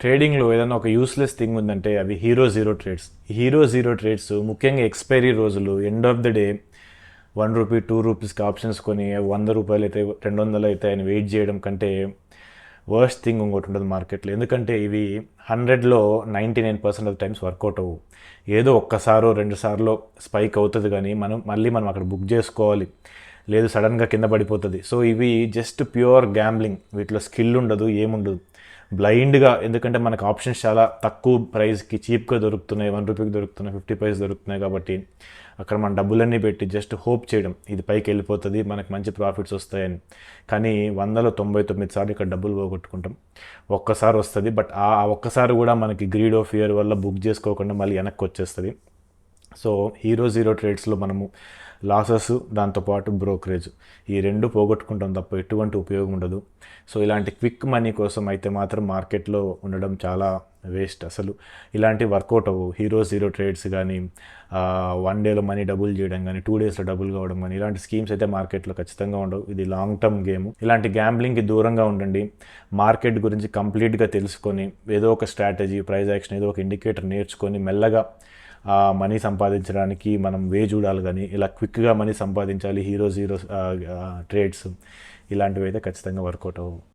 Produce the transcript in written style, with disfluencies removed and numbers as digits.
ట్రేడింగ్లో ఏదైనా ఒక యూస్లెస్ థింగ్ ఉందంటే అవి hero zero trades. Hero zero trades ముఖ్యంగా ఎక్స్పైరీ రోజులు, ఎండ్ ఆఫ్ ద డే ₹1 ₹2కి ఆప్షన్స్ కొని ₹100 అయితే 200 అయితే అని వెయిట్ చేయడం కంటే వర్స్ట్ థింగ్ ఇంకోటి ఉంటుంది మార్కెట్లో. ఎందుకంటే ఇవి 100లో 99% ఆఫ్ టైమ్స్ వర్కౌట్ అవ్వు. ఏదో ఒక్కసారో రెండు సార్లు స్పైక్ అవుతుంది, కానీ మనం అక్కడ బుక్ చేసుకోవాలి, లేదు సడన్గా కింద పడిపోతుంది. సో ఇవి జస్ట్ ప్యూర్ గ్యాంబ్లింగ్, వీటిలో స్కిల్ ఉండదు, ఏముండదు, బ్లైండ్గా. ఎందుకంటే మనకు ఆప్షన్స్ చాలా తక్కువ ప్రైస్కి చీప్గా దొరుకుతున్నాయి, ₹1 దొరుకుతున్నాయి, 50 పైస్ దొరుకుతున్నాయి. కాబట్టి అక్కడ మన డబ్బులన్నీ పెట్టి జస్ట్ హోప్ చేయడం ఇది పైకి వెళ్ళిపోతుంది, మనకు మంచి ప్రాఫిట్స్ వస్తాయని. కానీ 100లో 99 సార్లు ఇక్కడ డబ్బులు పోగొట్టుకుంటాం. ఒక్కసారి వస్తుంది, బట్ ఆ ఒక్కసారి కూడా మనకి గ్రీడ్ ఆఫ్ ఫియర్ వల్ల బుక్ చేసుకోకుండా మళ్ళీ వెనక్కి వచ్చేస్తుంది. సో హీరో జీరో ట్రేడ్స్లో మనము లాసెస్, దాంతోపాటు బ్రోకరేజ్, ఈ రెండు పోగొట్టుకుంటాం తప్ప ఎటువంటి ఉపయోగం ఉండదు. సో ఇలాంటి క్విక్ మనీ కోసం అయితే మాత్రం మార్కెట్లో ఉండడం చాలా వేస్ట్. అసలు ఇలాంటి వర్కౌట్ అవ్వవు. హీరో జీరో ట్రేడ్స్ కానీ, 1 డేలో మనీ డబుల్ చేయడం కానీ, 2 డేస్లో డబుల్ కావడం కానీ, ఇలాంటి స్కీమ్స్ అయితే మార్కెట్లో ఖచ్చితంగా ఉండవు. ఇది లాంగ్ టర్మ్ గేమ్. ఇలాంటి గ్యాంబ్లింగ్కి దూరంగా ఉండండి. మార్కెట్ గురించి కంప్లీట్గా తెలుసుకొని ఏదో ఒక స్ట్రాటజీ, ప్రైస్ యాక్షన్, ఏదో ఒక ఇండికేటర్ నేర్చుకొని మెల్లగా మనీ సంపాదించడానికి మనం చూడాలి. కానీ ఇలా క్విక్గా మనీ సంపాదించాలి, హీరో జీరో ట్రేడ్స్ ఇలాంటివి అయితే ఖచ్చితంగా వర్కౌట్ అవ్వవు.